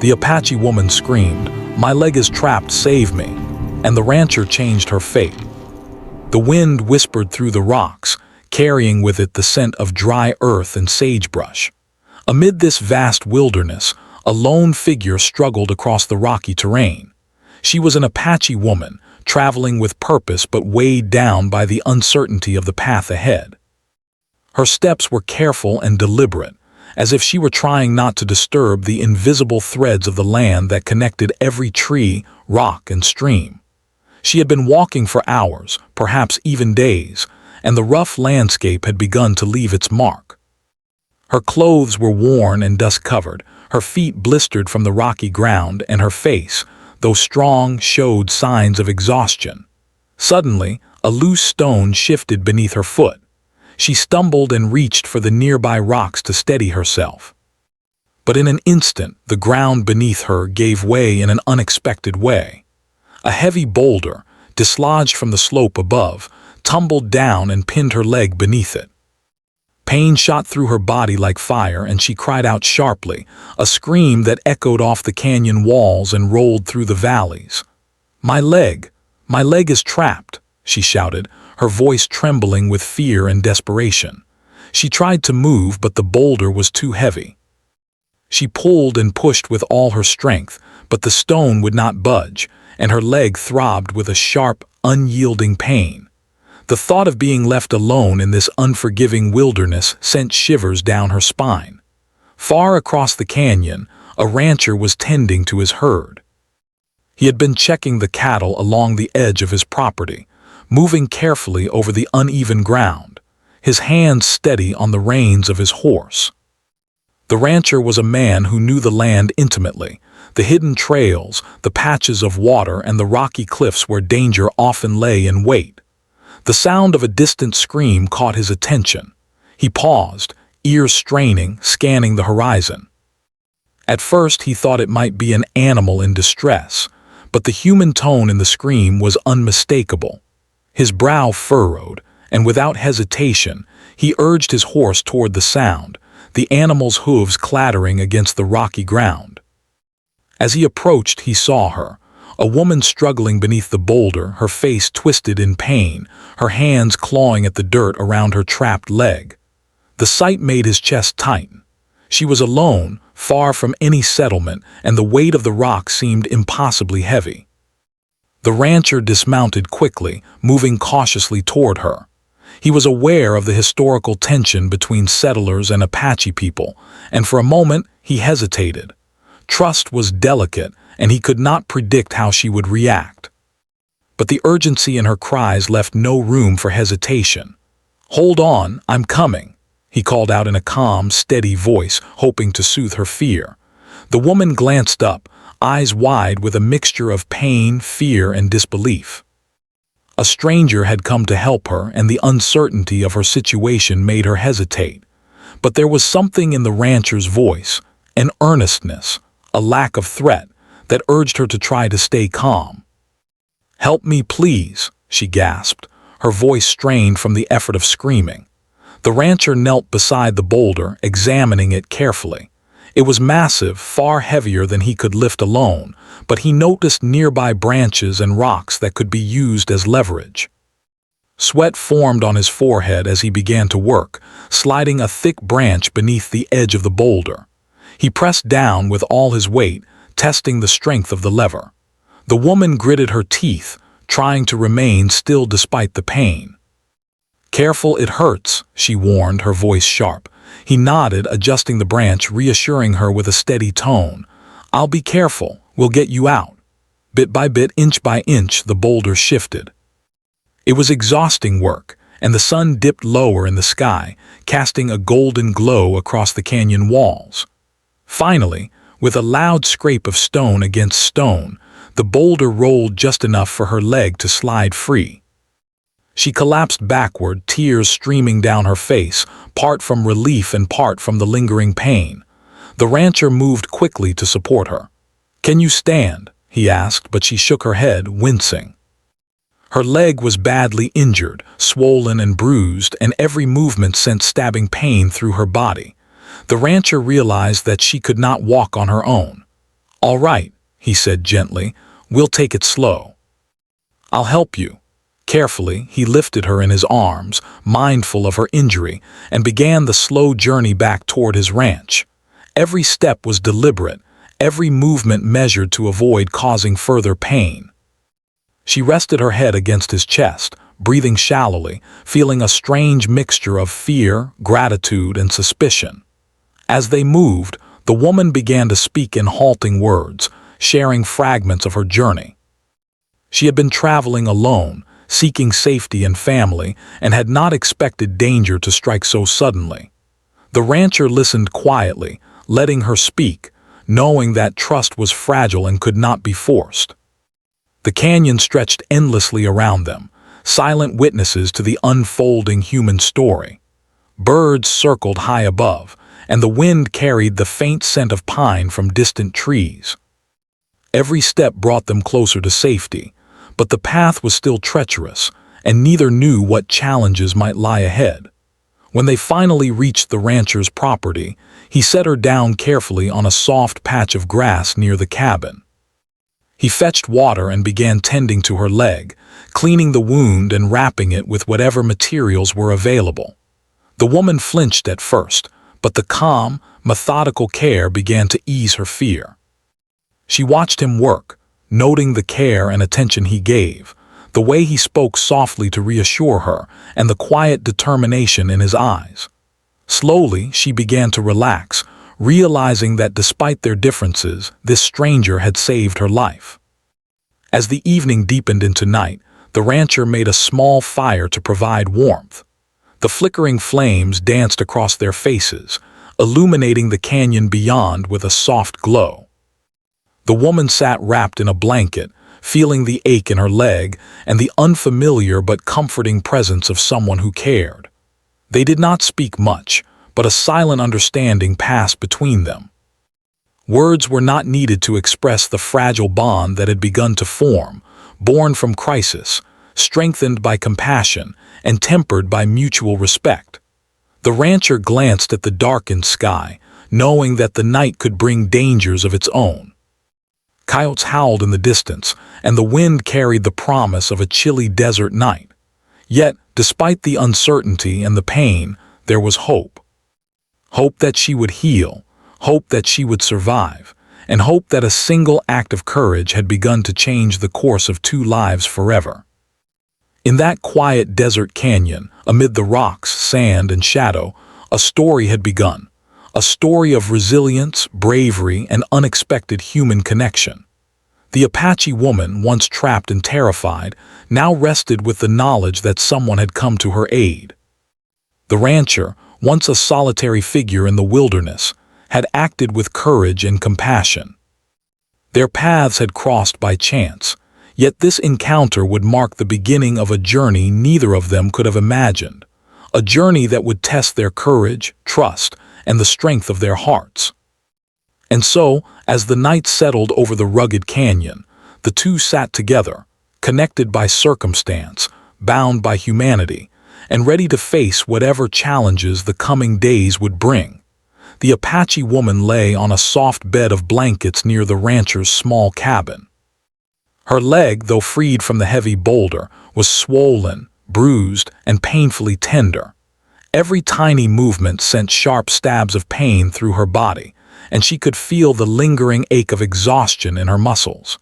The Apache woman screamed, "My leg is trapped, save me!" And the rancher changed her fate. The wind whispered through the rocks, carrying with it the scent of dry earth and sagebrush. Amid this vast wilderness, a lone figure struggled across the rocky terrain. She was an Apache woman, traveling with purpose but weighed down by the uncertainty of the path ahead. Her steps were careful and deliberate, as if she were trying not to disturb the invisible threads of the land that connected every tree, rock, and stream. She had been walking for hours, perhaps even days, and the rough landscape had begun to leave its mark. Her clothes were worn and dust-covered, her feet blistered from the rocky ground, and her face, though strong, showed signs of exhaustion. Suddenly, a loose stone shifted beneath her foot. She stumbled and reached for the nearby rocks to steady herself. But in an instant, the ground beneath her gave way in an unexpected way. A heavy boulder, dislodged from the slope above, tumbled down and pinned her leg beneath it. Pain shot through her body like fire, and she cried out sharply, a scream that echoed off the canyon walls and rolled through the valleys. My leg is trapped," she shouted, her voice trembling with fear and desperation. She tried to move, but the boulder was too heavy. She pulled and pushed with all her strength, but the stone would not budge, and her leg throbbed with a sharp, unyielding pain. The thought of being left alone in this unforgiving wilderness sent shivers down her spine. Far across the canyon, a rancher was tending to his herd. He had been checking the cattle along the edge of his property, moving carefully over the uneven ground, his hands steady on the reins of his horse. The rancher was a man who knew the land intimately, the hidden trails, the patches of water, and the rocky cliffs where danger often lay in wait. The sound of a distant scream caught his attention. He paused, ears straining, scanning the horizon. At first he thought it might be an animal in distress, but the human tone in the scream was unmistakable. His brow furrowed, and without hesitation, he urged his horse toward the sound, the animal's hooves clattering against the rocky ground. As he approached, he saw her, a woman struggling beneath the boulder, her face twisted in pain, her hands clawing at the dirt around her trapped leg. The sight made his chest tighten. She was alone, far from any settlement, and the weight of the rock seemed impossibly heavy. The rancher dismounted quickly, moving cautiously toward her. He was aware of the historical tension between settlers and Apache people, and for a moment he hesitated. Trust was delicate, and he could not predict how she would react. But the urgency in her cries left no room for hesitation. "Hold on, I'm coming," he called out in a calm, steady voice, hoping to soothe her fear. The woman glanced up, eyes wide with a mixture of pain, fear, and disbelief. A stranger had come to help her, and the uncertainty of her situation made her hesitate. But there was something in the rancher's voice, an earnestness, a lack of threat, that urged her to try to stay calm. "Help me, please," she gasped, her voice strained from the effort of screaming. The rancher knelt beside the boulder, examining it carefully. It was massive, far heavier than he could lift alone, but he noticed nearby branches and rocks that could be used as leverage. Sweat formed on his forehead as he began to work, sliding a thick branch beneath the edge of the boulder. He pressed down with all his weight, testing the strength of the lever. The woman gritted her teeth, trying to remain still despite the pain. "Careful, it hurts," she warned, her voice sharp. He nodded, adjusting the branch, reassuring her with a steady tone. "I'll be careful, we'll get you out." Bit by bit, inch by inch, the boulder shifted. It was exhausting work, and the sun dipped lower in the sky, casting a golden glow across the canyon walls. Finally, with a loud scrape of stone against stone, the boulder rolled just enough for her leg to slide free. She collapsed backward, tears streaming down her face, part from relief and part from the lingering pain. The rancher moved quickly to support her. "Can you stand?" he asked, but she shook her head, wincing. Her leg was badly injured, swollen and bruised, and every movement sent stabbing pain through her body. The rancher realized that she could not walk on her own. "All right," he said gently, "we'll take it slow. I'll help you." Carefully, he lifted her in his arms, mindful of her injury, and began the slow journey back toward his ranch. Every step was deliberate, every movement measured to avoid causing further pain. She rested her head against his chest, breathing shallowly, feeling a strange mixture of fear, gratitude, and suspicion. As they moved, the woman began to speak in halting words, sharing fragments of her journey. She had been traveling alone, seeking safety and family, and had not expected danger to strike so suddenly. The rancher listened quietly, letting her speak, knowing that trust was fragile and could not be forced. The canyon stretched endlessly around them, silent witnesses to the unfolding human story. Birds circled high above, and the wind carried the faint scent of pine from distant trees. Every step brought them closer to safety, but the path was still treacherous, and neither knew what challenges might lie ahead. When they finally reached the rancher's property, he set her down carefully on a soft patch of grass near the cabin. He fetched water and began tending to her leg, cleaning the wound and wrapping it with whatever materials were available. The woman flinched at first, but the calm, methodical care began to ease her fear. She watched him work, noting the care and attention he gave, the way he spoke softly to reassure her, and the quiet determination in his eyes. Slowly, she began to relax, realizing that despite their differences, this stranger had saved her life. As the evening deepened into night, the rancher made a small fire to provide warmth. The flickering flames danced across their faces, illuminating the canyon beyond with a soft glow. The woman sat wrapped in a blanket, feeling the ache in her leg and the unfamiliar but comforting presence of someone who cared. They did not speak much, but a silent understanding passed between them. Words were not needed to express the fragile bond that had begun to form, born from crisis, strengthened by compassion, and tempered by mutual respect. The rancher glanced at the darkened sky, knowing that the night could bring dangers of its own. Coyotes howled in the distance, and the wind carried the promise of a chilly desert night. Yet, despite the uncertainty and the pain, there was hope. Hope that she would heal, hope that she would survive, and hope that a single act of courage had begun to change the course of two lives forever. In that quiet desert canyon, amid the rocks, sand, and shadow, a story had begun. A story of resilience, bravery, and unexpected human connection. The Apache woman, once trapped and terrified, now rested with the knowledge that someone had come to her aid. The rancher, once a solitary figure in the wilderness, had acted with courage and compassion. Their paths had crossed by chance, yet this encounter would mark the beginning of a journey neither of them could have imagined, a journey that would test their courage, trust, and the strength of their hearts. And so, as the night settled over the rugged canyon, the two sat together, connected by circumstance, bound by humanity, and ready to face whatever challenges the coming days would bring. The Apache woman lay on a soft bed of blankets near the rancher's small cabin. Her leg, though freed from the heavy boulder, was swollen, bruised, and painfully tender. Every tiny movement sent sharp stabs of pain through her body, and she could feel the lingering ache of exhaustion in her muscles.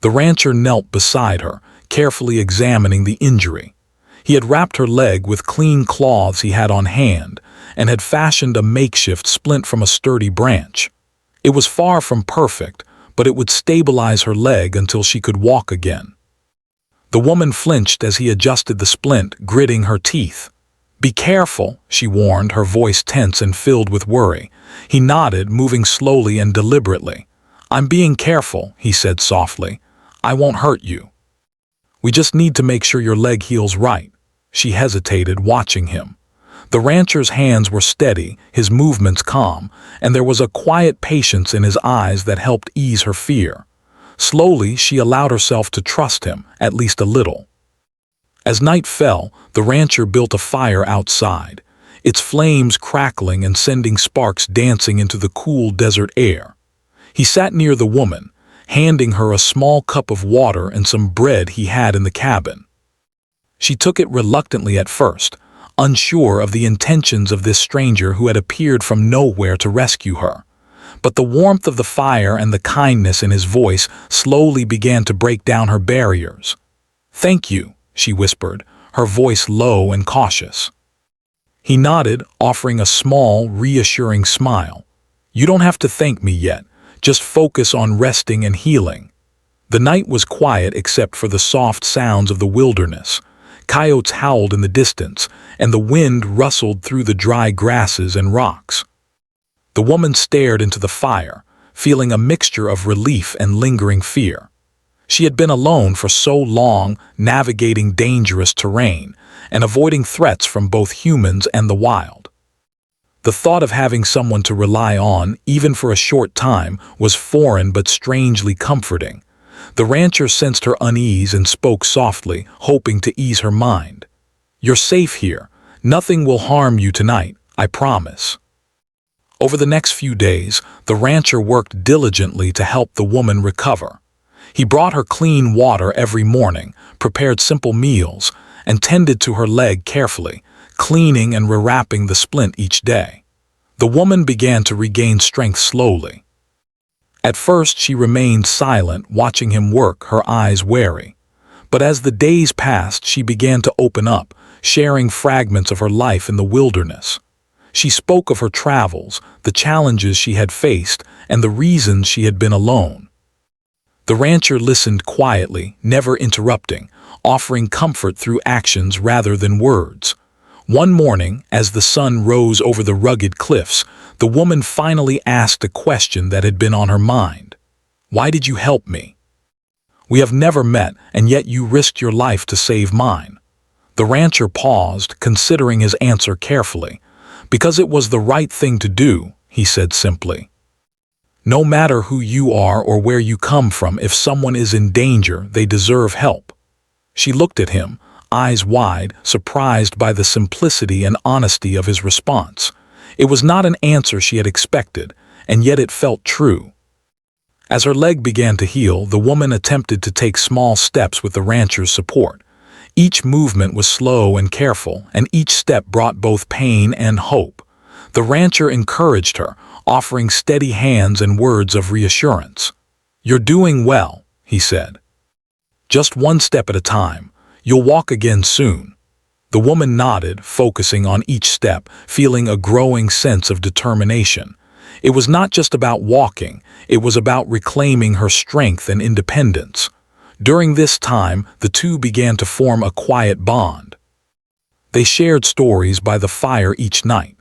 The rancher knelt beside her, carefully examining the injury. He had wrapped her leg with clean cloths he had on hand, and had fashioned a makeshift splint from a sturdy branch. It was far from perfect, but it would stabilize her leg until she could walk again. The woman flinched as he adjusted the splint, gritting her teeth. "Be careful," she warned, her voice tense and filled with worry. He nodded, moving slowly and deliberately. "I'm being careful," he said softly. "I won't hurt you. We just need to make sure your leg heals right." She hesitated, watching him. The rancher's hands were steady, his movements calm, and there was a quiet patience in his eyes that helped ease her fear. Slowly, she allowed herself to trust him, at least a little. As night fell, the rancher built a fire outside, its flames crackling and sending sparks dancing into the cool desert air. He sat near the woman, handing her a small cup of water and some bread he had in the cabin. She took it reluctantly at first, unsure of the intentions of this stranger who had appeared from nowhere to rescue her. But the warmth of the fire and the kindness in his voice slowly began to break down her barriers. "Thank you," she whispered, her voice low and cautious. He nodded, offering a small, reassuring smile. "You don't have to thank me yet. Just focus on resting and healing." The night was quiet except for the soft sounds of the wilderness. Coyotes howled in the distance, and the wind rustled through the dry grasses and rocks. The woman stared into the fire, feeling a mixture of relief and lingering fear. She had been alone for so long, navigating dangerous terrain and avoiding threats from both humans and the wild. The thought of having someone to rely on, even for a short time, was foreign but strangely comforting. The rancher sensed her unease and spoke softly, hoping to ease her mind. "You're safe here. Nothing will harm you tonight, I promise." Over the next few days, the rancher worked diligently to help the woman recover. He brought her clean water every morning, prepared simple meals, and tended to her leg carefully, cleaning and rewrapping the splint each day. The woman began to regain strength slowly. At first she remained silent, watching him work, her eyes wary. But as the days passed, she began to open up, sharing fragments of her life in the wilderness. She spoke of her travels, the challenges she had faced, and the reasons she had been alone. The rancher listened quietly, never interrupting, offering comfort through actions rather than words. One morning, as the sun rose over the rugged cliffs, the woman finally asked a question that had been on her mind. "Why did you help me? We have never met, and yet you risked your life to save mine." The rancher paused, considering his answer carefully. "Because it was the right thing to do," he said simply. "No matter who you are or where you come from, if someone is in danger, they deserve help." She looked at him, eyes wide, surprised by the simplicity and honesty of his response. It was not an answer she had expected, and yet it felt true. As her leg began to heal, the woman attempted to take small steps with the rancher's support. Each movement was slow and careful, and each step brought both pain and hope. The rancher encouraged her, offering steady hands and words of reassurance. "You're doing well," he said. "Just one step at a time. You'll walk again soon." The woman nodded, focusing on each step, feeling a growing sense of determination. It was not just about walking, it was about reclaiming her strength and independence. During this time, the two began to form a quiet bond. They shared stories by the fire each night.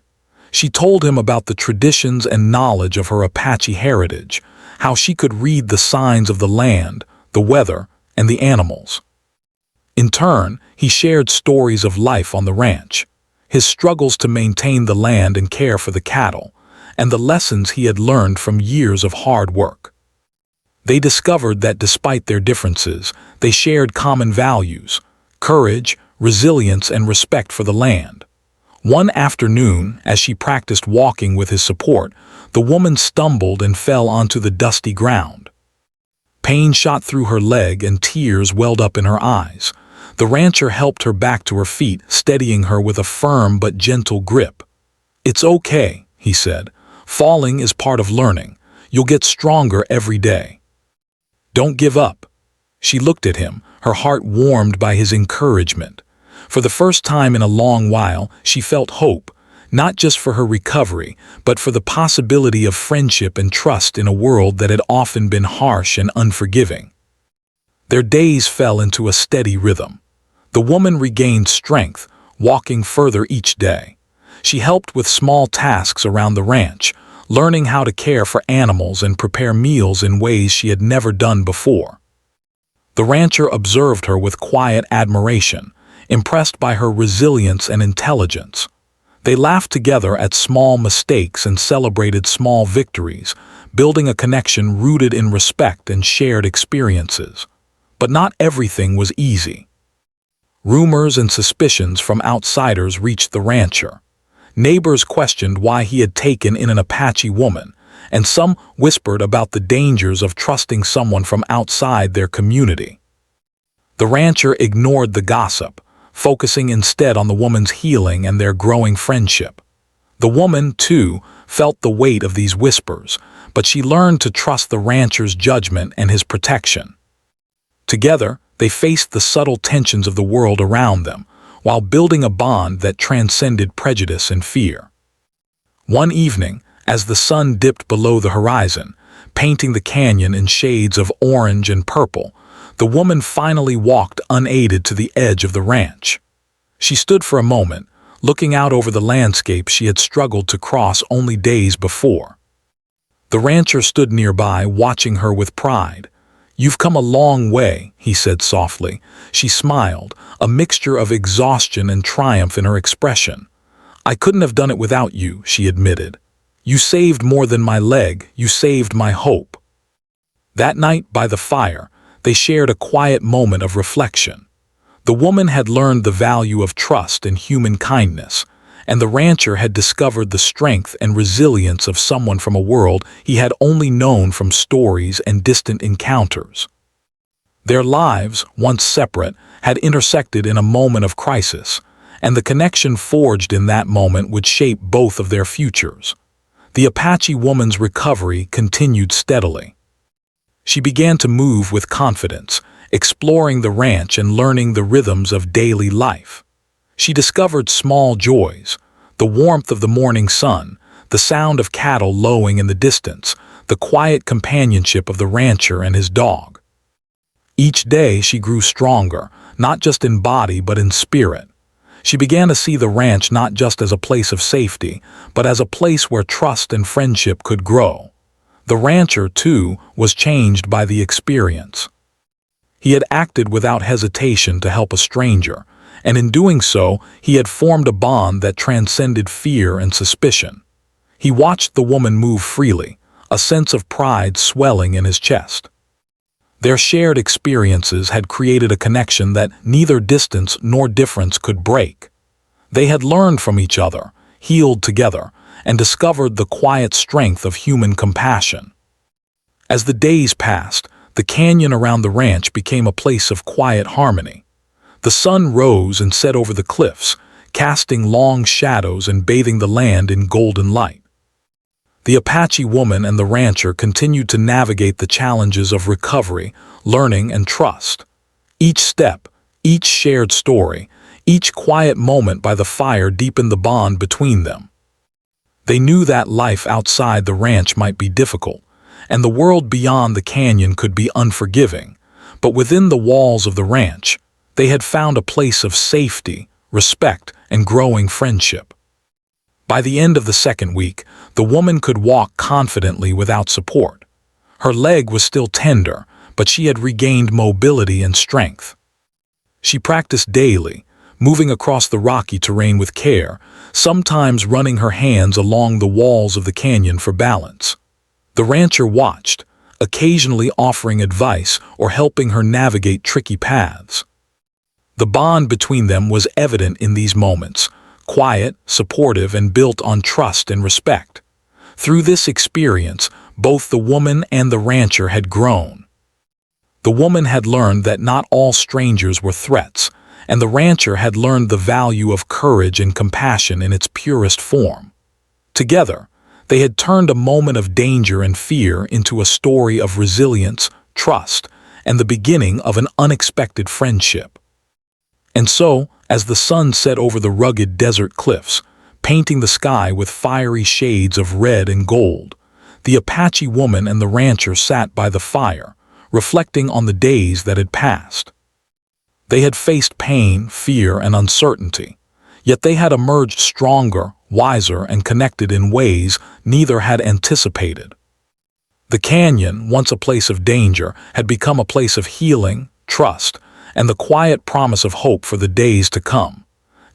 She told him about the traditions and knowledge of her Apache heritage, how she could read the signs of the land, the weather, and the animals. In turn, he shared stories of life on the ranch, his struggles to maintain the land and care for the cattle, and the lessons he had learned from years of hard work. They discovered that despite their differences, they shared common values: courage, resilience, and respect for the land. One afternoon, as she practiced walking with his support, the woman stumbled and fell onto the dusty ground. Pain shot through her leg and tears welled up in her eyes. The rancher helped her back to her feet, steadying her with a firm but gentle grip. "It's okay," he said. "Falling is part of learning. You'll get stronger every day. Don't give up." She looked at him, her heart warmed by his encouragement. For the first time in a long while, she felt hope, not just for her recovery, but for the possibility of friendship and trust in a world that had often been harsh and unforgiving. Their days fell into a steady rhythm. The woman regained strength, walking further each day. She helped with small tasks around the ranch, learning how to care for animals and prepare meals in ways she had never done before. The rancher observed her with quiet admiration, impressed by her resilience and intelligence. They laughed together at small mistakes and celebrated small victories, building a connection rooted in respect and shared experiences. But not everything was easy. Rumors and suspicions from outsiders reached the rancher. Neighbors questioned why he had taken in an Apache woman, and some whispered about the dangers of trusting someone from outside their community. The rancher ignored the gossip, focusing instead on the woman's healing and their growing friendship. The woman, too, felt the weight of these whispers, but she learned to trust the rancher's judgment and his protection. Together, they faced the subtle tensions of the world around them, while building a bond that transcended prejudice and fear. One evening, as the sun dipped below the horizon, painting the canyon in shades of orange and purple, the woman finally walked unaided to the edge of the ranch. She stood for a moment, looking out over the landscape she had struggled to cross only days before. The rancher stood nearby, watching her with pride. "You've come a long way," he said softly. She smiled, a mixture of exhaustion and triumph in her expression. "I couldn't have done it without you," she admitted. "You saved more than my leg, you saved my hope." That night by the fire, they shared a quiet moment of reflection. The woman had learned the value of trust and human kindness, and the rancher had discovered the strength and resilience of someone from a world he had only known from stories and distant encounters. Their lives, once separate, had intersected in a moment of crisis, and the connection forged in that moment would shape both of their futures. The Apache woman's recovery continued steadily. She began to move with confidence, exploring the ranch and learning the rhythms of daily life. She discovered small joys: the warmth of the morning sun, the sound of cattle lowing in the distance, the quiet companionship of the rancher and his dog. Each day she grew stronger, not just in body but in spirit. She began to see the ranch not just as a place of safety, but as a place where trust and friendship could grow. The rancher, too, was changed by the experience. He had acted without hesitation to help a stranger, and in doing so, he had formed a bond that transcended fear and suspicion. He watched the woman move freely, a sense of pride swelling in his chest. Their shared experiences had created a connection that neither distance nor difference could break. They had learned from each other, healed together, and discovered the quiet strength of human compassion. As the days passed, the canyon around the ranch became a place of quiet harmony. The sun rose and set over the cliffs, casting long shadows and bathing the land in golden light. The Apache woman and the rancher continued to navigate the challenges of recovery, learning, and trust. Each step, each shared story, each quiet moment by the fire deepened the bond between them. They knew that life outside the ranch might be difficult, and the world beyond the canyon could be unforgiving, but within the walls of the ranch, they had found a place of safety, respect, and growing friendship. By the end of the second week, the woman could walk confidently without support. Her leg was still tender, but she had regained mobility and strength. She practiced daily, moving across the rocky terrain with care, sometimes running her hands along the walls of the canyon for balance. The rancher watched, occasionally offering advice or helping her navigate tricky paths. The bond between them was evident in these moments, quiet, supportive, and built on trust and respect. Through this experience, both the woman and the rancher had grown. The woman had learned that not all strangers were threats, and the rancher had learned the value of courage and compassion in its purest form. Together, they had turned a moment of danger and fear into a story of resilience, trust, and the beginning of an unexpected friendship. And so, as the sun set over the rugged desert cliffs, painting the sky with fiery shades of red and gold, the Apache woman and the rancher sat by the fire, reflecting on the days that had passed. They had faced pain, fear, and uncertainty, yet they had emerged stronger, wiser, and connected in ways neither had anticipated. The canyon, once a place of danger, had become a place of healing, trust, and the quiet promise of hope for the days to come.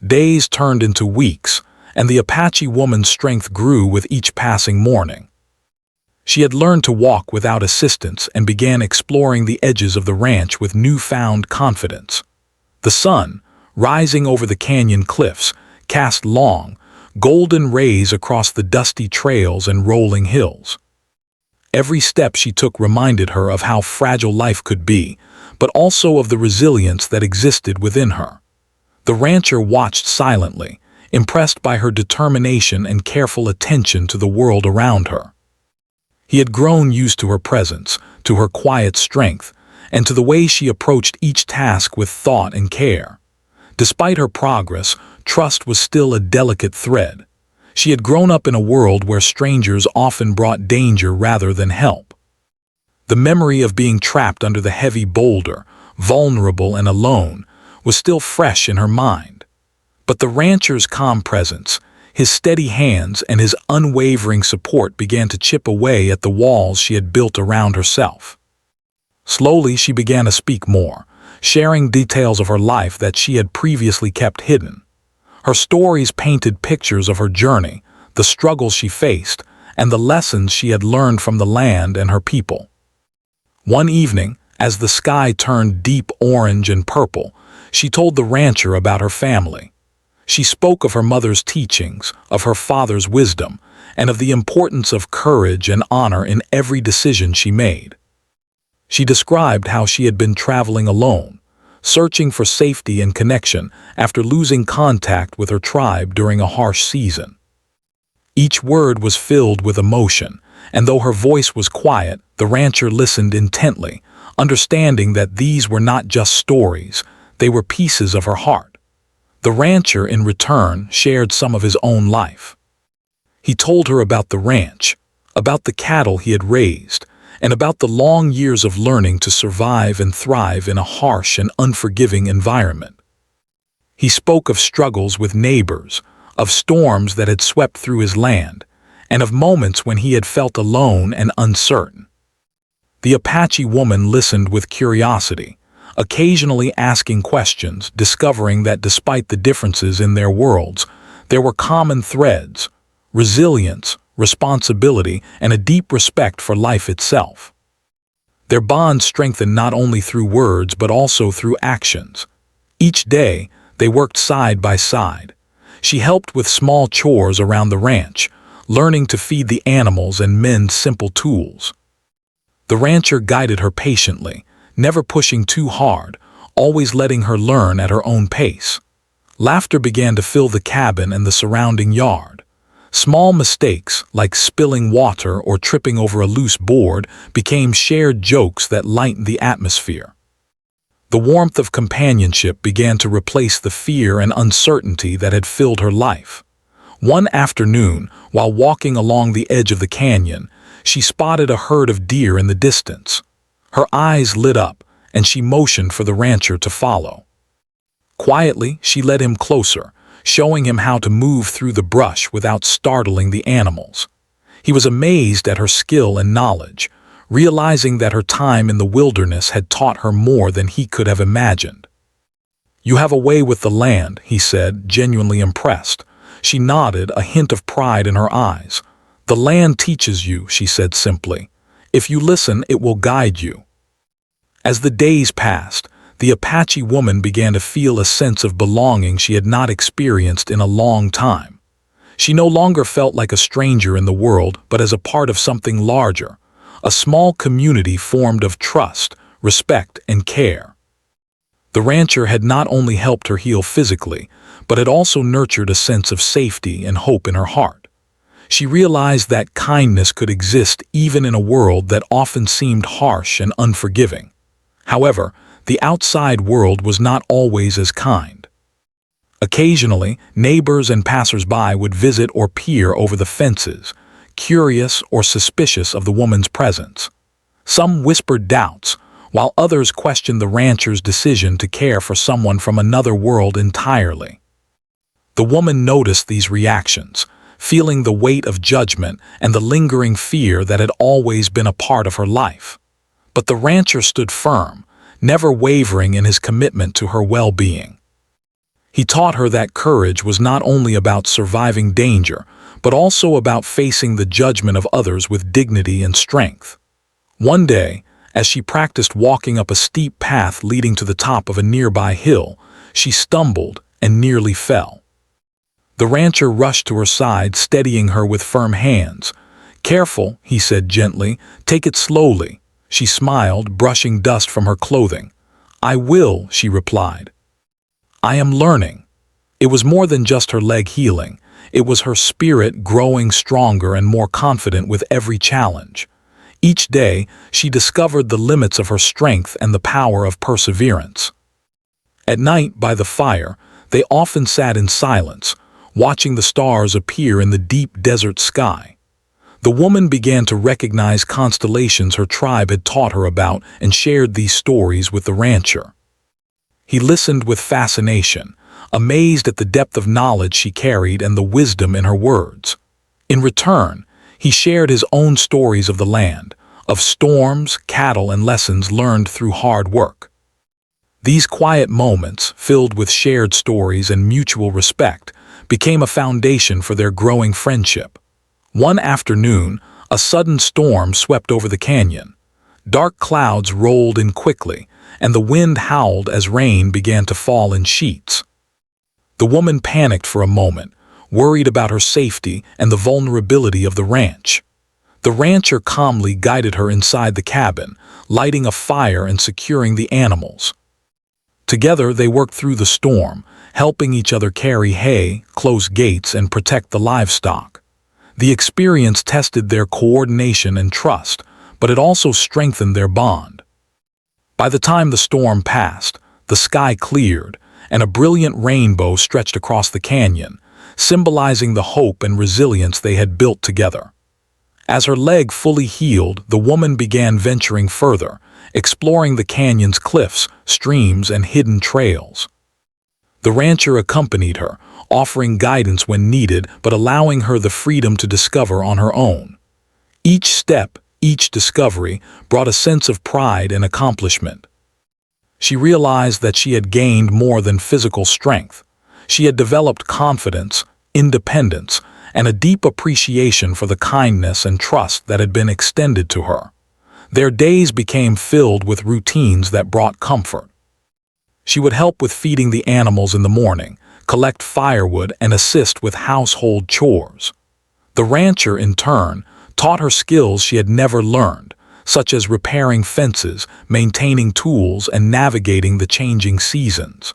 Days turned into weeks, and the Apache woman's strength grew with each passing morning. She had learned to walk without assistance and began exploring the edges of the ranch with newfound confidence. The sun, rising over the canyon cliffs, cast long, golden rays across the dusty trails and rolling hills. Every step she took reminded her of how fragile life could be, but also of the resilience that existed within her. The rancher watched silently, impressed by her determination and careful attention to the world around her. He had grown used to her presence, to her quiet strength, and to the way she approached each task with thought and care. Despite her progress, trust was still a delicate thread. She had grown up in a world where strangers often brought danger rather than help. The memory of being trapped under the heavy boulder, vulnerable and alone, was still fresh in her mind. But the rancher's calm presence, his steady hands and his unwavering support began to chip away at the walls she had built around herself. Slowly she began to speak more, sharing details of her life that she had previously kept hidden. Her stories painted pictures of her journey, the struggles she faced, and the lessons she had learned from the land and her people. One evening, as the sky turned deep orange and purple, she told the rancher about her family. She spoke of her mother's teachings, of her father's wisdom, and of the importance of courage and honor in every decision she made. She described how she had been traveling alone, searching for safety and connection after losing contact with her tribe during a harsh season. Each word was filled with emotion, and though her voice was quiet, the rancher listened intently, understanding that these were not just stories, they were pieces of her heart. The rancher, in return, shared some of his own life. He told her about the ranch, about the cattle he had raised, and about the long years of learning to survive and thrive in a harsh and unforgiving environment. He spoke of struggles with neighbors, of storms that had swept through his land, and of moments when he had felt alone and uncertain. The Apache woman listened with curiosity, occasionally asking questions, discovering that despite the differences in their worlds, there were common threads: resilience, responsibility, and a deep respect for life itself. Their bond strengthened not only through words but also through actions. Each day, they worked side by side. She helped with small chores around the ranch, learning to feed the animals and mend simple tools. The rancher guided her patiently, never pushing too hard, always letting her learn at her own pace. Laughter began to fill the cabin and the surrounding yard. Small mistakes, like spilling water or tripping over a loose board, became shared jokes that lightened the atmosphere. The warmth of companionship began to replace the fear and uncertainty that had filled her life. One afternoon, while walking along the edge of the canyon, she spotted a herd of deer in the distance. Her eyes lit up, and she motioned for the rancher to follow. Quietly, she led him closer, showing him how to move through the brush without startling the animals. He was amazed at her skill and knowledge, realizing that her time in the wilderness had taught her more than he could have imagined. "You have a way with the land," he said, genuinely impressed. She nodded, a hint of pride in her eyes. "The land teaches you," she said simply. "If you listen, it will guide you." As the days passed, the Apache woman began to feel a sense of belonging she had not experienced in a long time. She no longer felt like a stranger in the world, but as a part of something larger, a small community formed of trust, respect, and care. The rancher had not only helped her heal physically, but had also nurtured a sense of safety and hope in her heart. She realized that kindness could exist even in a world that often seemed harsh and unforgiving. However, the outside world was not always as kind. Occasionally, neighbors and passers-by would visit or peer over the fences, curious or suspicious of the woman's presence. Some whispered doubts, while others questioned the rancher's decision to care for someone from another world entirely. The woman noticed these reactions, feeling the weight of judgment and the lingering fear that had always been a part of her life. But the rancher stood firm, never wavering in his commitment to her well-being. He taught her that courage was not only about surviving danger, but also about facing the judgment of others with dignity and strength. One day, as she practiced walking up a steep path leading to the top of a nearby hill, she stumbled and nearly fell. The rancher rushed to her side, steadying her with firm hands, "Careful," he said gently. "Take it slowly." She smiled, brushing dust from her clothing. "I will," she replied. "I am learning." It was more than just her leg healing. It was her spirit growing stronger and more confident with every challenge. Each day, she discovered the limits of her strength and the power of perseverance. At night, by the fire, they often sat in silence, watching the stars appear in the deep desert sky. The woman began to recognize constellations her tribe had taught her about and shared these stories with the rancher. He listened with fascination, amazed at the depth of knowledge she carried and the wisdom in her words. In return, he shared his own stories of the land, of storms, cattle, and lessons learned through hard work. These quiet moments, filled with shared stories and mutual respect, became a foundation for their growing friendship. One afternoon, a sudden storm swept over the canyon. Dark clouds rolled in quickly, and the wind howled as rain began to fall in sheets. The woman panicked for a moment, worried about her safety and the vulnerability of the ranch. The rancher calmly guided her inside the cabin, lighting a fire and securing the animals. Together they worked through the storm, helping each other carry hay, close gates, and protect the livestock. The experience tested their coordination and trust, but it also strengthened their bond. By the time the storm passed, the sky cleared, and a brilliant rainbow stretched across the canyon, symbolizing the hope and resilience they had built together. As her leg fully healed, the woman began venturing further, exploring the canyon's cliffs, streams, and hidden trails. The rancher accompanied her, offering guidance when needed but allowing her the freedom to discover on her own. Each step, each discovery, brought a sense of pride and accomplishment. She realized that she had gained more than physical strength. She had developed confidence, independence, and a deep appreciation for the kindness and trust that had been extended to her. Their days became filled with routines that brought comfort. She would help with feeding the animals in the morning, collect firewood, and assist with household chores. The rancher, in turn, taught her skills she had never learned, such as repairing fences, maintaining tools, and navigating the changing seasons.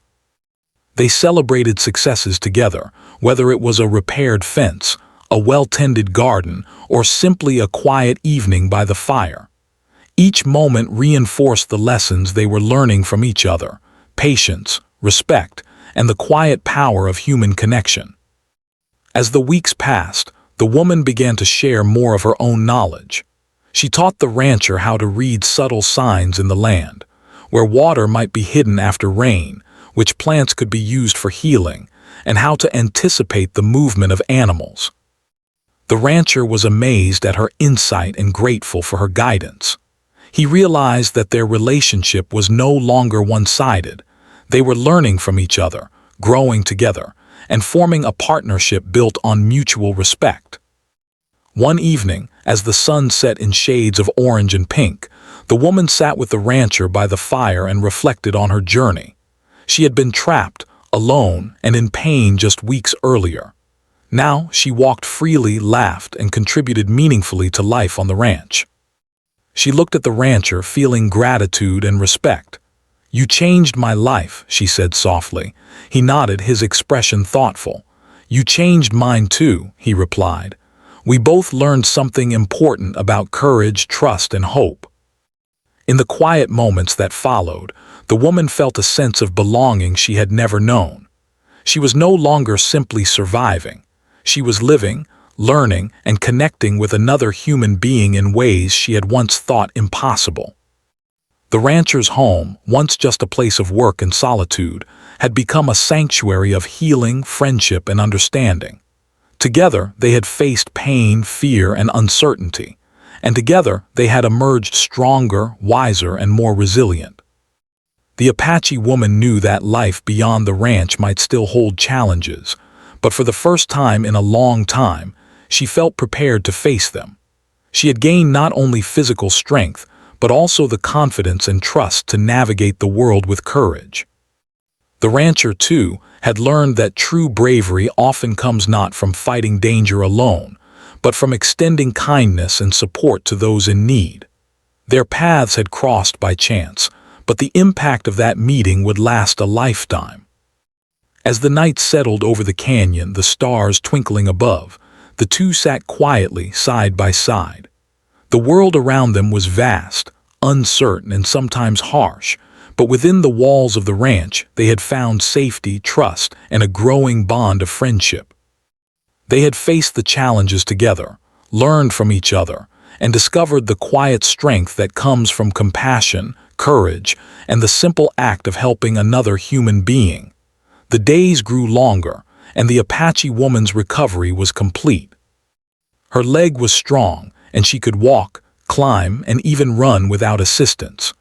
They celebrated successes together, whether it was a repaired fence, a well-tended garden, or simply a quiet evening by the fire. Each moment reinforced the lessons they were learning from each other: patience, respect, and the quiet power of human connection. As the weeks passed, the woman began to share more of her own knowledge. She taught the rancher how to read subtle signs in the land, where water might be hidden after rain, which plants could be used for healing, and how to anticipate the movement of animals. The rancher was amazed at her insight and grateful for her guidance. He realized that their relationship was no longer one-sided. They were learning from each other, growing together, and forming a partnership built on mutual respect. One evening, as the sun set in shades of orange and pink, the woman sat with the rancher by the fire and reflected on her journey. She had been trapped, alone, and in pain just weeks earlier. Now she walked freely, laughed, and contributed meaningfully to life on the ranch. She looked at the rancher, feeling gratitude and respect. "You changed my life," she said softly. He nodded, his expression thoughtful. "You changed mine too," he replied. "We both learned something important about courage, trust, and hope." In the quiet moments that followed, the woman felt a sense of belonging she had never known. She was no longer simply surviving. She was living, learning, and connecting with another human being in ways she had once thought impossible. The rancher's home, once just a place of work and solitude, had become a sanctuary of healing, friendship, and understanding. Together, they had faced pain, fear, and uncertainty, and together they had emerged stronger, wiser, and more resilient. The Apache woman knew that life beyond the ranch might still hold challenges, but for the first time in a long time, she felt prepared to face them. She had gained not only physical strength, but also the confidence and trust to navigate the world with courage. The rancher, too, had learned that true bravery often comes not from fighting danger alone, but from extending kindness and support to those in need. Their paths had crossed by chance, but the impact of that meeting would last a lifetime. As the night settled over the canyon, the stars twinkling above, the two sat quietly side by side. The world around them was vast, uncertain, and sometimes harsh, but within the walls of the ranch they had found safety, trust, and a growing bond of friendship. They had faced the challenges together, learned from each other, and discovered the quiet strength that comes from compassion, courage, and the simple act of helping another human being. The days grew longer, and the Apache woman's recovery was complete. Her leg was strong, and she could walk, climb, and even run without assistance.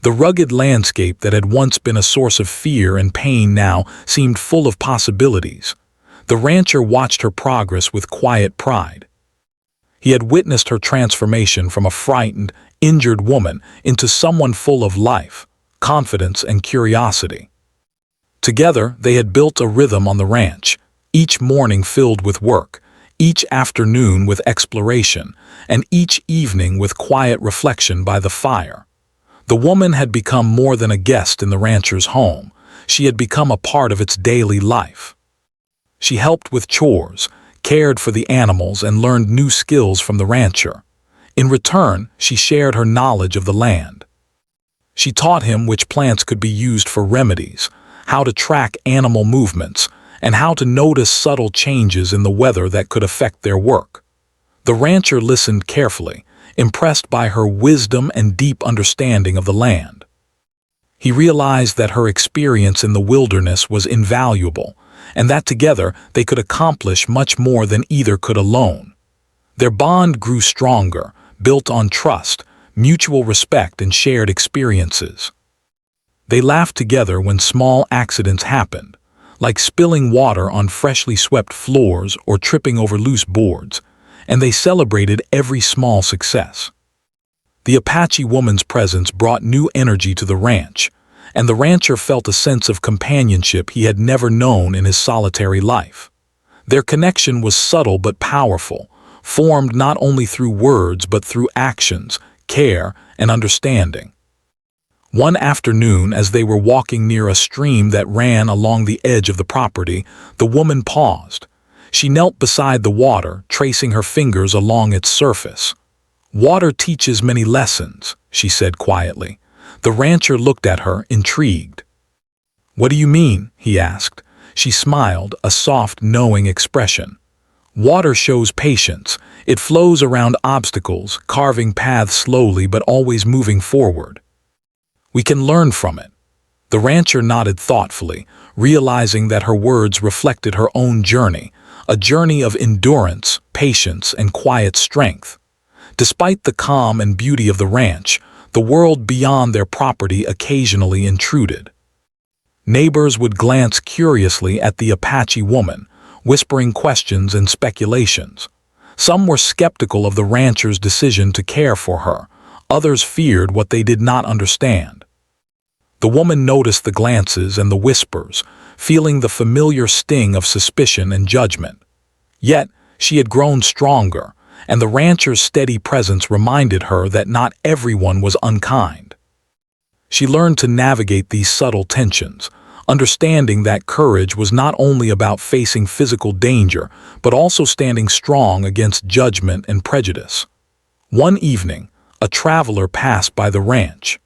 The rugged landscape that had once been a source of fear and pain now seemed full of possibilities. The rancher watched her progress with quiet pride. He had witnessed her transformation from a frightened, injured woman into someone full of life, confidence, and curiosity. Together, they had built a rhythm on the ranch, each morning filled with work, each afternoon with exploration, and each evening with quiet reflection by the fire. The woman had become more than a guest in the rancher's home. She had become a part of its daily life. She helped with chores, cared for the animals, and learned new skills from the rancher. In return, she shared her knowledge of the land. She taught him which plants could be used for remedies, how to track animal movements, and how to notice subtle changes in the weather that could affect their work. The rancher listened carefully, impressed by her wisdom and deep understanding of the land. He realized that her experience in the wilderness was invaluable, and that together they could accomplish much more than either could alone. Their bond grew stronger, built on trust, mutual respect, and shared experiences. They laughed together when small accidents happened, like spilling water on freshly swept floors or tripping over loose boards, and they celebrated every small success. The Apache woman's presence brought new energy to the ranch, and the rancher felt a sense of companionship he had never known in his solitary life. Their connection was subtle but powerful, formed not only through words but through actions, care, and understanding. One afternoon, as they were walking near a stream that ran along the edge of the property, the woman paused. She knelt beside the water, tracing her fingers along its surface. "Water teaches many lessons," she said quietly. The rancher looked at her, intrigued. "What do you mean?" he asked. She smiled, a soft, knowing expression. "Water shows patience. It flows around obstacles, carving paths slowly but always moving forward. We can learn from it." The rancher nodded thoughtfully, realizing that her words reflected her own journey, a journey of endurance, patience, and quiet strength. Despite the calm and beauty of the ranch, the world beyond their property occasionally intruded. Neighbors would glance curiously at the Apache woman, whispering questions and speculations. Some were skeptical of the rancher's decision to care for her. Others feared what they did not understand. The woman noticed the glances and the whispers, feeling the familiar sting of suspicion and judgment. Yet, she had grown stronger, and the rancher's steady presence reminded her that not everyone was unkind. She learned to navigate these subtle tensions, understanding that courage was not only about facing physical danger, but also standing strong against judgment and prejudice. One evening, a traveler passed by the ranch.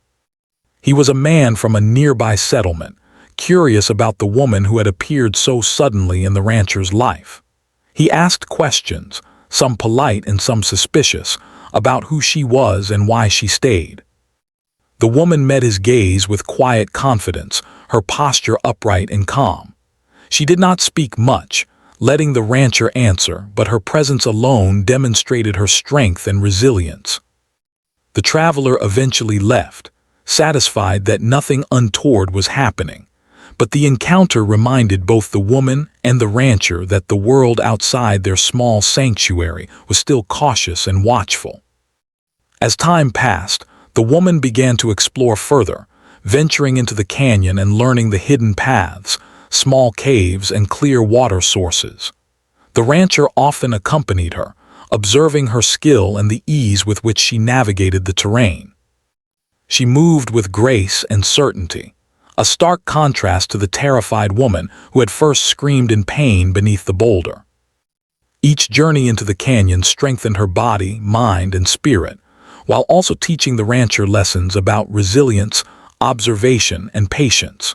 He was a man from a nearby settlement, curious about the woman who had appeared so suddenly in the rancher's life. He asked questions, some polite and some suspicious, about who she was and why she stayed. The woman met his gaze with quiet confidence, her posture upright and calm. She did not speak much, letting the rancher answer, but her presence alone demonstrated her strength and resilience. The traveler eventually left, satisfied that nothing untoward was happening, but the encounter reminded both the woman and the rancher that the world outside their small sanctuary was still cautious and watchful. As time passed, the woman began to explore further, venturing into the canyon and learning the hidden paths, small caves, and clear water sources. The rancher often accompanied her, observing her skill and the ease with which she navigated the terrain. She moved with grace and certainty, a stark contrast to the terrified woman who had first screamed in pain beneath the boulder. Each journey into the canyon strengthened her body, mind, and spirit, while also teaching the rancher lessons about resilience, observation, and patience.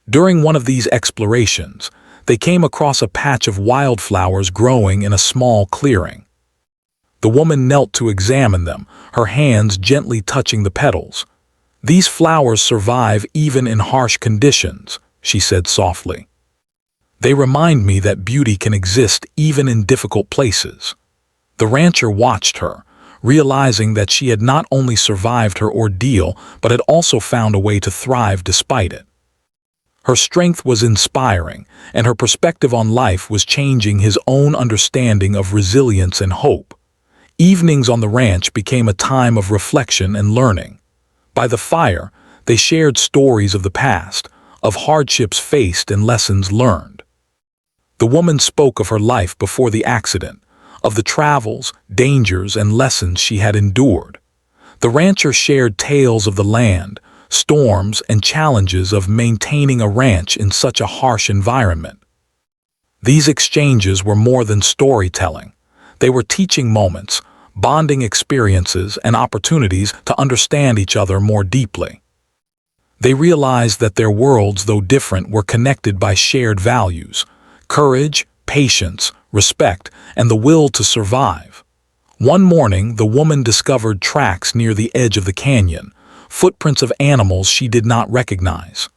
During one of these explorations, they came across a patch of wildflowers growing in a small clearing. The woman knelt to examine them, her hands gently touching the petals. "These flowers survive even in harsh conditions," she said softly. "They remind me that beauty can exist even in difficult places." The rancher watched her, realizing that she had not only survived her ordeal but had also found a way to thrive despite it. Her strength was inspiring, and her perspective on life was changing his own understanding of resilience and hope. Evenings on the ranch became a time of reflection and learning. By the fire, they shared stories of the past, of hardships faced and lessons learned. The woman spoke of her life before the accident, of the travels, dangers, and lessons she had endured. The rancher shared tales of the land, storms, and challenges of maintaining a ranch in such a harsh environment. These exchanges were more than storytelling. They were teaching moments, bonding experiences, and opportunities to understand each other more deeply. They realized that their worlds, though different, were connected by shared values: courage, patience, respect, and the will to survive. One morning, the woman discovered tracks near the edge of the canyon, footprints of animals she did not recognize.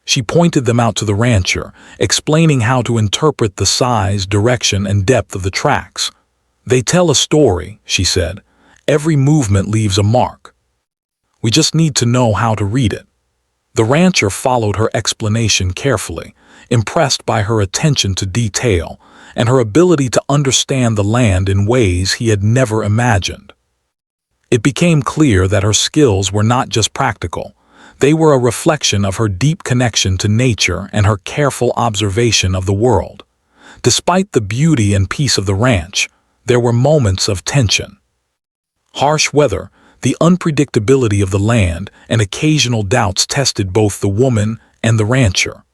She pointed them out to the rancher, explaining how to interpret the size, direction, and depth of the tracks. "They tell a story," she said. "Every movement leaves a mark. We just need to know how to read it." The rancher followed her explanation carefully, impressed by her attention to detail and her ability to understand the land in ways he had never imagined. It became clear that her skills were not just practical. They were a reflection of her deep connection to nature and her careful observation of the world. Despite the beauty and peace of the ranch, there were moments of tension. Harsh weather, the unpredictability of the land, and occasional doubts tested both the woman and the rancher.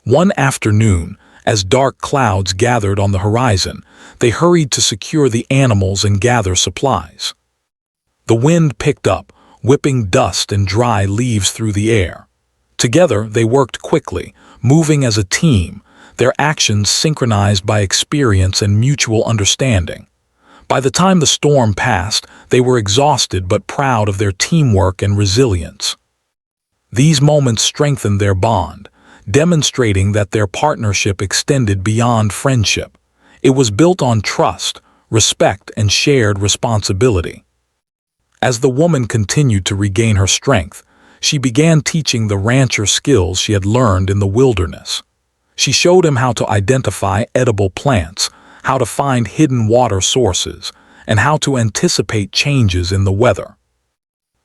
One afternoon, as dark clouds gathered on the horizon, they hurried to secure the animals and gather supplies. The wind picked up, whipping dust and dry leaves through the air. Together, they worked quickly, moving as a team, their actions synchronized by experience and mutual understanding. By the time the storm passed, they were exhausted but proud of their teamwork and resilience. These moments strengthened their bond, demonstrating that their partnership extended beyond friendship. It was built on trust, respect, and shared responsibility. As the woman continued to regain her strength, she began teaching the rancher skills she had learned in the wilderness. She showed him how to identify edible plants, how to find hidden water sources, and how to anticipate changes in the weather.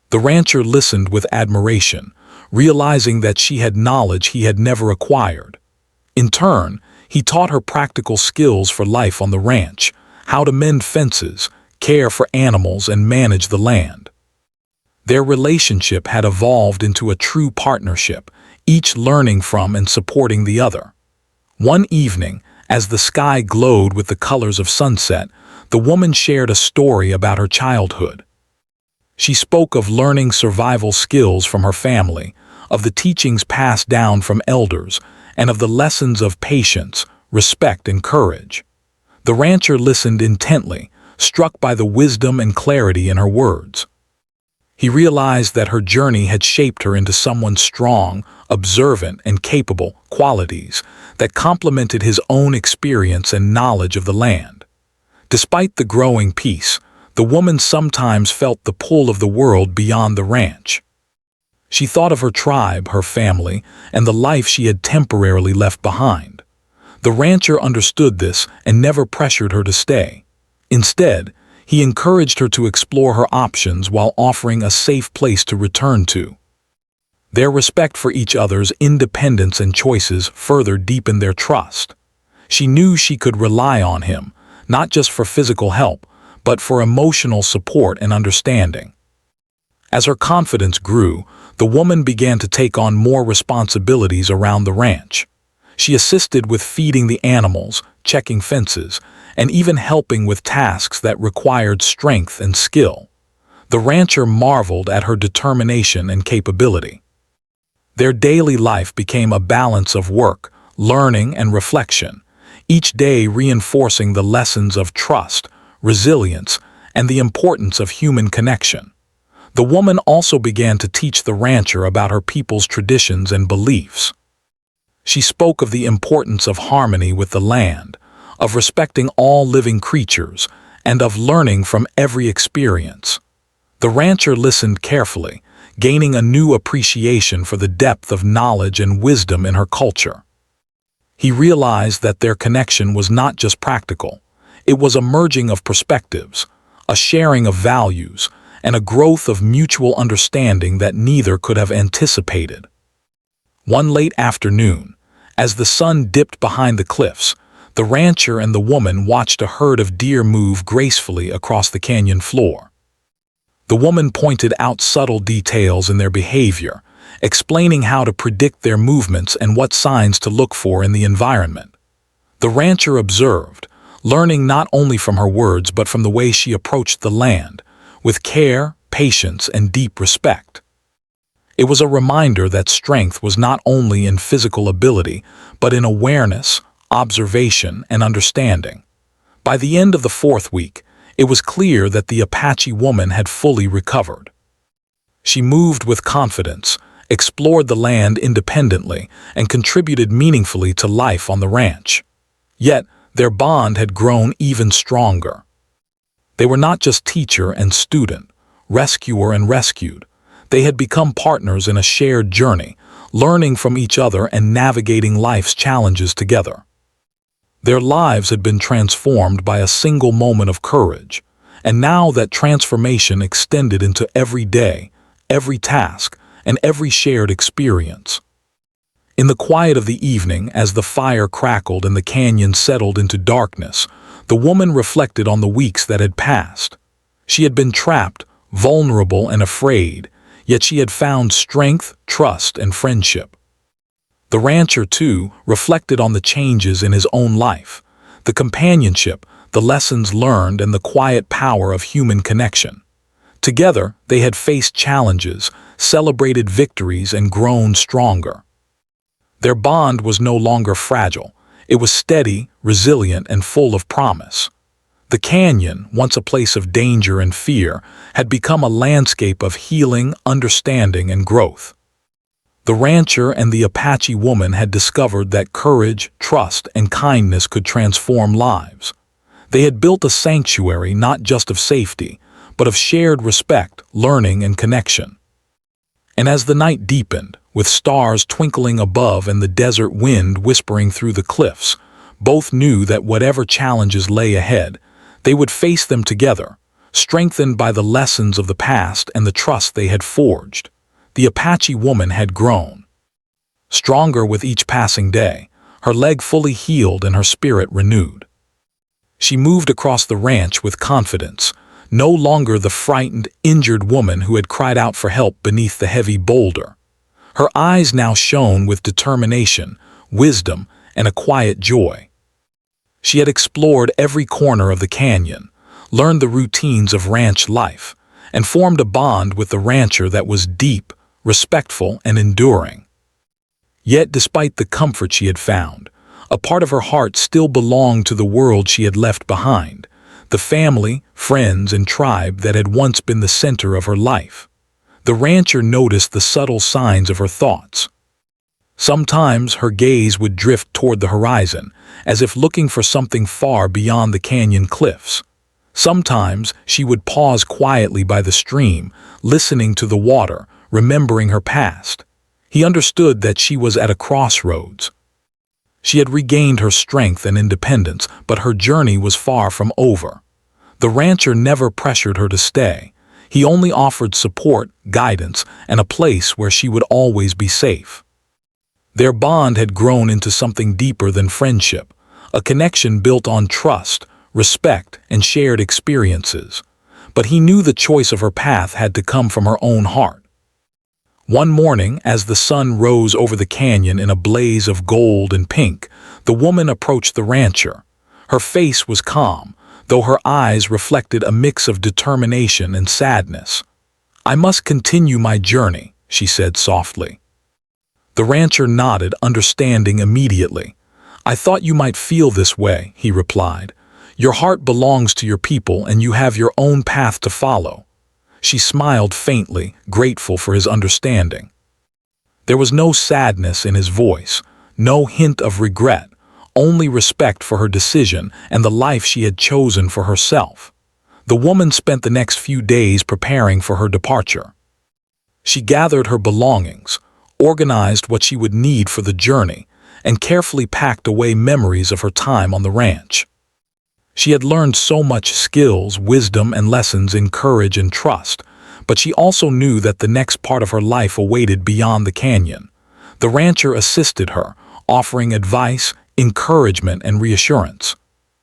The rancher listened with admiration, realizing that she had knowledge he had never acquired. In turn, he taught her practical skills for life on the ranch, how to mend fences, care for animals, and manage the land. Their relationship had evolved into a true partnership, each learning from and supporting the other. One evening, as the sky glowed with the colors of sunset, the woman shared a story about her childhood. She spoke of learning survival skills from her family, of the teachings passed down from elders, and of the lessons of patience, respect, and courage. The rancher listened intently, struck by the wisdom and clarity in her words. He realized that her journey had shaped her into someone strong, observant, and capable, qualities that complemented his own experience and knowledge of the land. Despite the growing peace, the woman sometimes felt the pull of the world beyond the ranch. She thought of her tribe, her family, and the life she had temporarily left behind. The rancher understood this and never pressured her to stay. Instead, he encouraged her to explore her options while offering a safe place to return to. Their respect for each other's independence and choices further deepened their trust. She knew she could rely on him, not just for physical help, but for emotional support and understanding. As her confidence grew, the woman began to take on more responsibilities around the ranch. She assisted with feeding the animals, checking fences, and even helping with tasks that required strength and skill. The rancher marveled at her determination and capability. Their daily life became a balance of work, learning, and reflection, each day reinforcing the lessons of trust, resilience, and the importance of human connection. The woman also began to teach the rancher about her people's traditions and beliefs. She spoke of the importance of harmony with the land, of respecting all living creatures, and of learning from every experience. The rancher listened carefully, gaining a new appreciation for the depth of knowledge and wisdom in her culture. He realized that their connection was not just practical. It was a merging of perspectives, a sharing of values, and a growth of mutual understanding that neither could have anticipated. One late afternoon, as the sun dipped behind the cliffs, the rancher and the woman watched a herd of deer move gracefully across the canyon floor. The woman pointed out subtle details in their behavior, explaining how to predict their movements and what signs to look for in the environment. The rancher observed, learning not only from her words but from the way she approached the land, with care, patience, and deep respect. It was a reminder that strength was not only in physical ability, but in awareness, observation, and understanding. By the end of the fourth week, it was clear that the Apache woman had fully recovered. She moved with confidence, explored the land independently, and contributed meaningfully to life on the ranch. Yet, their bond had grown even stronger. They were not just teacher and student, rescuer and rescued. They had become partners in a shared journey, learning from each other and navigating life's challenges together. Their lives had been transformed by a single moment of courage, and now that transformation extended into every day, every task, and every shared experience. In the quiet of the evening, as the fire crackled and the canyon settled into darkness, the woman reflected on the weeks that had passed. She had been trapped, vulnerable, and afraid, yet she had found strength, trust, and friendship. The rancher, too, reflected on the changes in his own life, the companionship, the lessons learned, and the quiet power of human connection. Together, they had faced challenges, celebrated victories, and grown stronger. Their bond was no longer fragile. It was steady, resilient, and full of promise. The canyon, once a place of danger and fear, had become a landscape of healing, understanding, and growth. The rancher and the Apache woman had discovered that courage, trust, and kindness could transform lives. They had built a sanctuary not just of safety, but of shared respect, learning, and connection. And as the night deepened, with stars twinkling above and the desert wind whispering through the cliffs, both knew that whatever challenges lay ahead, they would face them together, strengthened by the lessons of the past and the trust they had forged. The Apache woman had grown. Stronger with each passing day, her leg fully healed and her spirit renewed. She moved across the ranch with confidence, no longer the frightened, injured woman who had cried out for help beneath the heavy boulder. Her eyes now shone with determination, wisdom, and a quiet joy. She had explored every corner of the canyon, learned the routines of ranch life, and formed a bond with the rancher that was deep, respectful, and enduring. Yet, despite the comfort she had found, a part of her heart still belonged to the world she had left behind, the family, friends, and tribe that had once been the center of her life. The rancher noticed the subtle signs of her thoughts. Sometimes her gaze would drift toward the horizon, as if looking for something far beyond the canyon cliffs. Sometimes she would pause quietly by the stream, listening to the water, remembering her past. He understood that she was at a crossroads. She had regained her strength and independence, but her journey was far from over. The rancher never pressured her to stay. He only offered support, guidance, and a place where she would always be safe. Their bond had grown into something deeper than friendship, a connection built on trust, respect, and shared experiences. But he knew the choice of her path had to come from her own heart. One morning, as the sun rose over the canyon in a blaze of gold and pink, the woman approached the rancher. Her face was calm, though her eyes reflected a mix of determination and sadness. "I must continue my journey," she said softly. The rancher nodded, understanding immediately. "I thought you might feel this way," he replied. "Your heart belongs to your people and you have your own path to follow." She smiled faintly, grateful for his understanding. There was no sadness in his voice, no hint of regret, only respect for her decision and the life she had chosen for herself. The woman spent the next few days preparing for her departure. She gathered her belongings, organized what she would need for the journey, and carefully packed away memories of her time on the ranch. She had learned so much skills, wisdom, and lessons in courage and trust, but she also knew that the next part of her life awaited beyond the canyon. The rancher assisted her, offering advice, encouragement, and reassurance.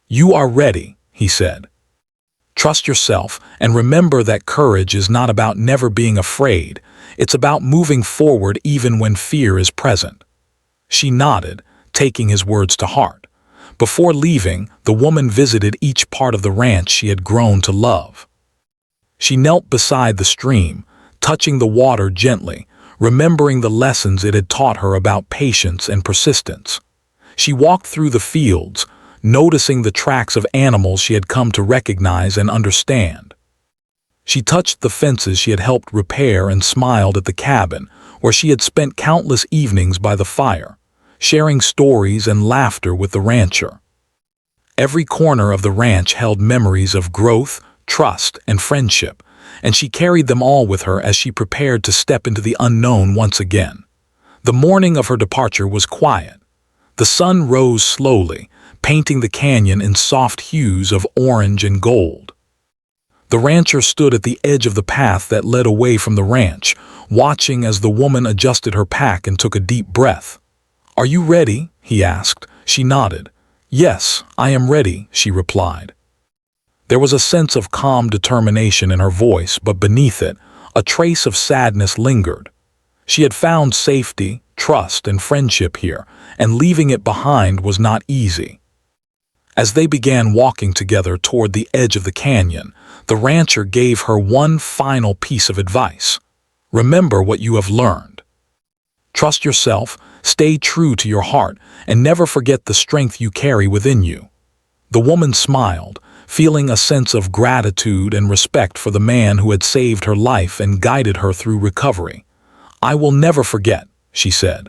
"You are ready," he said. "Trust yourself and remember that courage is not about never being afraid, it's about moving forward even when fear is present." She nodded, taking his words to heart. Before leaving, the woman visited each part of the ranch she had grown to love. She knelt beside the stream, touching the water gently, remembering the lessons it had taught her about patience and persistence. She walked through the fields, noticing the tracks of animals she had come to recognize and understand. She touched the fences she had helped repair and smiled at the cabin, where she had spent countless evenings by the fire, sharing stories and laughter with the rancher. Every corner of the ranch held memories of growth, trust, and friendship, and she carried them all with her as she prepared to step into the unknown once again. The morning of her departure was quiet. The sun rose slowly, painting the canyon in soft hues of orange and gold. The rancher stood at the edge of the path that led away from the ranch, watching as the woman adjusted her pack and took a deep breath. "Are you ready?" he asked. She nodded. "Yes, I am ready," she replied. There was a sense of calm determination in her voice, but beneath it, a trace of sadness lingered. She had found safety, trust, and friendship here, and leaving it behind was not easy. As they began walking together toward the edge of the canyon, the rancher gave her one final piece of advice. "Remember what you have learned. Trust yourself, stay true to your heart, and never forget the strength you carry within you." The woman smiled, feeling a sense of gratitude and respect for the man who had saved her life and guided her through recovery. "I will never forget," she said.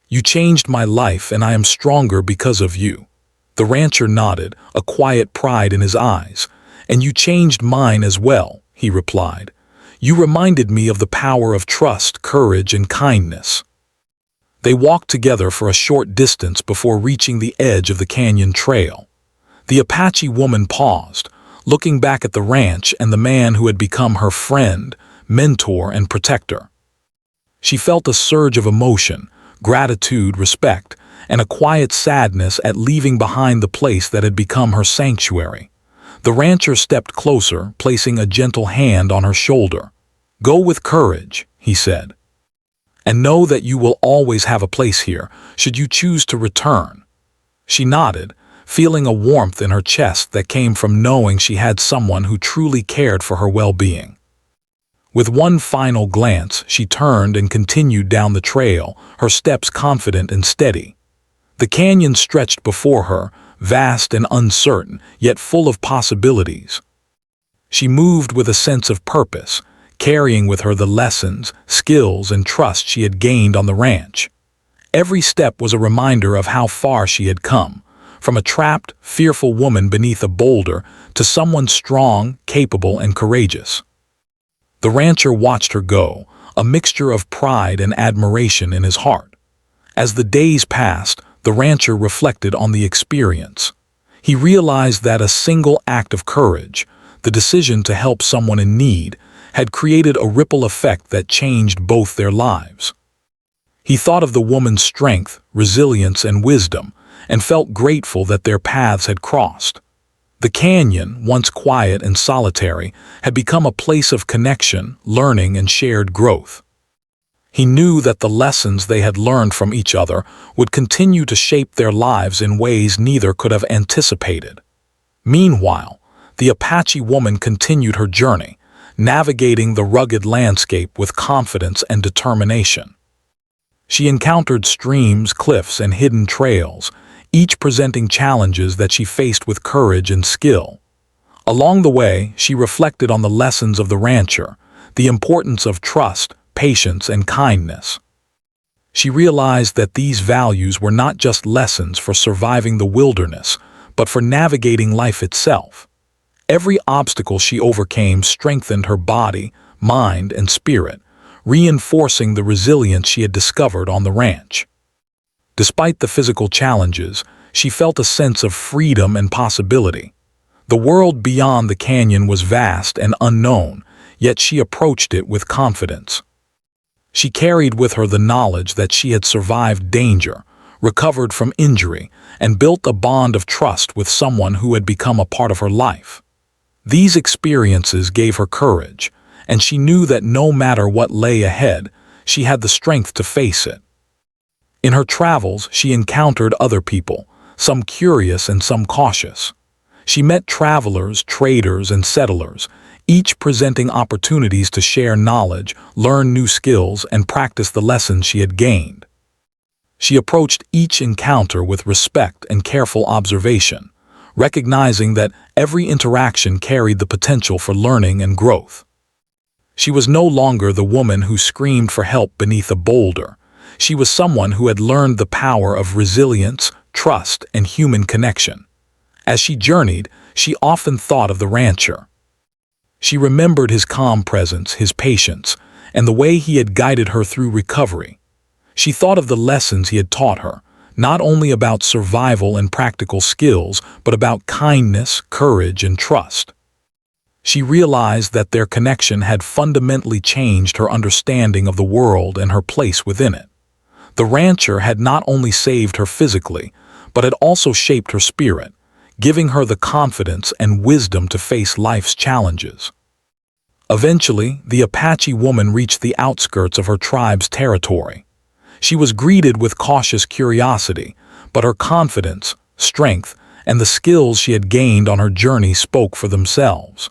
"You changed my life and I am stronger because of you." The rancher nodded, a quiet pride in his eyes. "And you changed mine as well," he replied. "You reminded me of the power of trust, courage, and kindness." They walked together for a short distance before reaching the edge of the canyon trail. The Apache woman paused, looking back at the ranch and the man who had become her friend, mentor, and protector. She felt a surge of emotion, gratitude, respect, and a quiet sadness at leaving behind the place that had become her sanctuary. The rancher stepped closer, placing a gentle hand on her shoulder. "Go with courage," he said. "And know that you will always have a place here, should you choose to return." She nodded, feeling a warmth in her chest that came from knowing she had someone who truly cared for her well-being. With one final glance, she turned and continued down the trail, her steps confident and steady. The canyon stretched before her, vast and uncertain, yet full of possibilities. She moved with a sense of purpose, carrying with her the lessons, skills, and trust she had gained on the ranch. Every step was a reminder of how far she had come, from a trapped, fearful woman beneath a boulder to someone strong, capable, and courageous. The rancher watched her go, a mixture of pride and admiration in his heart. As the days passed, the rancher reflected on the experience. He realized that a single act of courage, the decision to help someone in need, had created a ripple effect that changed both their lives. He thought of the woman's strength, resilience, and wisdom, and felt grateful that their paths had crossed. The canyon, once quiet and solitary, had become a place of connection, learning, and shared growth. He knew that the lessons they had learned from each other would continue to shape their lives in ways neither could have anticipated. Meanwhile, the Apache woman continued her journey, navigating the rugged landscape with confidence and determination. She encountered streams, cliffs, and hidden trails, each presenting challenges that she faced with courage and skill. Along the way, she reflected on the lessons of the rancher, the importance of trust, patience, and kindness. She realized that these values were not just lessons for surviving the wilderness, but for navigating life itself. Every obstacle she overcame strengthened her body, mind, and spirit, reinforcing the resilience she had discovered on the ranch. Despite the physical challenges, she felt a sense of freedom and possibility. The world beyond the canyon was vast and unknown, yet she approached it with confidence. She carried with her the knowledge that she had survived danger, recovered from injury, and built a bond of trust with someone who had become a part of her life. These experiences gave her courage, and she knew that no matter what lay ahead, she had the strength to face it. In her travels, she encountered other people, some curious and some cautious. She met travelers, traders, and settlers, each presenting opportunities to share knowledge, learn new skills, and practice the lessons she had gained. She approached each encounter with respect and careful observation, recognizing that every interaction carried the potential for learning and growth. She was no longer the woman who screamed for help beneath a boulder. She was someone who had learned the power of resilience, trust, and human connection. As she journeyed, she often thought of the rancher. She remembered his calm presence, his patience, and the way he had guided her through recovery. She thought of the lessons he had taught her, not only about survival and practical skills, but about kindness, courage, and trust. She realized that their connection had fundamentally changed her understanding of the world and her place within it. The rancher had not only saved her physically, but had also shaped her spirit, giving her the confidence and wisdom to face life's challenges. Eventually, the Apache woman reached the outskirts of her tribe's territory. She was greeted with cautious curiosity, but her confidence, strength, and the skills she had gained on her journey spoke for themselves.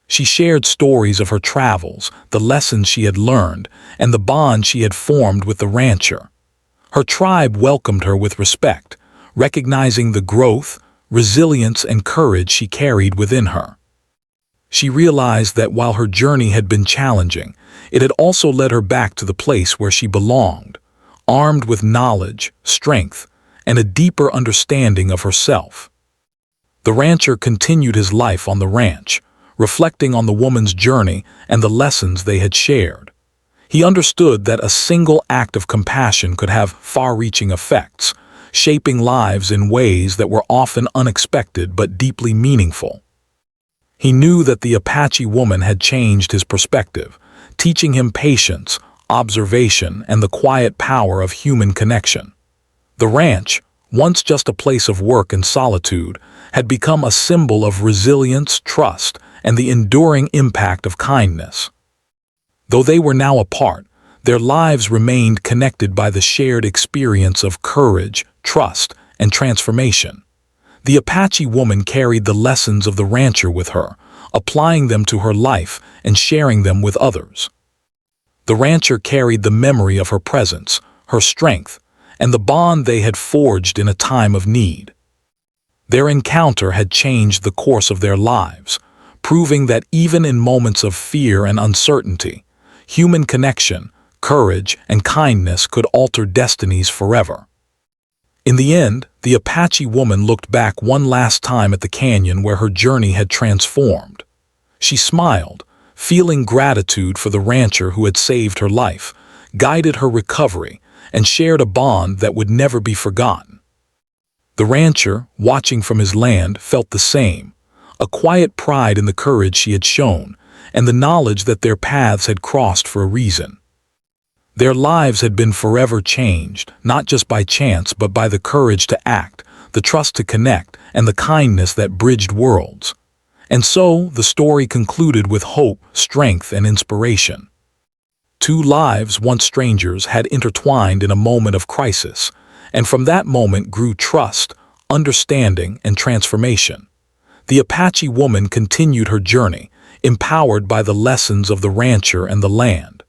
She shared stories of her travels, the lessons she had learned, and the bond she had formed with the rancher. Her tribe welcomed her with respect, recognizing the growth, resilience, and courage she carried within her. She realized that while her journey had been challenging, it had also led her back to the place where she belonged, armed with knowledge, strength, and a deeper understanding of herself. The rancher continued his life on the ranch, reflecting on the woman's journey and the lessons they had shared. He understood that a single act of compassion could have far-reaching effects, shaping lives in ways that were often unexpected but deeply meaningful. He knew that the Apache woman had changed his perspective, teaching him patience, observation, and the quiet power of human connection. The ranch, once just a place of work and solitude, had become a symbol of resilience, trust, and the enduring impact of kindness. Though they were now apart, their lives remained connected by the shared experience of courage, trust, and transformation. The Apache woman carried the lessons of the rancher with her, applying them to her life and sharing them with others. The rancher carried the memory of her presence, her strength, and the bond they had forged in a time of need. Their encounter had changed the course of their lives, proving that even in moments of fear and uncertainty, human connection, courage, and kindness could alter destinies forever. In the end, the Apache woman looked back one last time at the canyon where her journey had transformed. She smiled, feeling gratitude for the rancher who had saved her life, guided her recovery, and shared a bond that would never be forgotten. The rancher, watching from his land, felt the same, a quiet pride in the courage she had shown, and the knowledge that their paths had crossed for a reason. Their lives had been forever changed, not just by chance but by the courage to act, the trust to connect, and the kindness that bridged worlds. And so, the story concluded with hope, strength, and inspiration. Two lives, once strangers, had intertwined in a moment of crisis, and from that moment grew trust, understanding, and transformation. The Apache woman continued her journey, empowered by the lessons of the rancher and the land.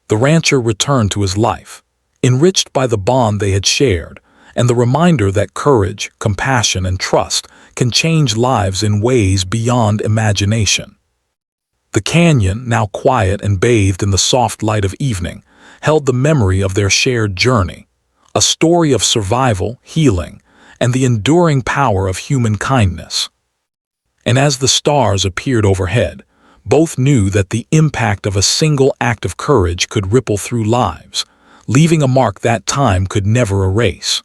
The rancher returned to his life, enriched by the bond they had shared, and the reminder that courage, compassion, and trust can change lives in ways beyond imagination. The canyon, now quiet and bathed in the soft light of evening, held the memory of their shared journey, a story of survival, healing, and the enduring power of human kindness. And as the stars appeared overhead, both knew that the impact of a single act of courage could ripple through lives, leaving a mark that time could never erase.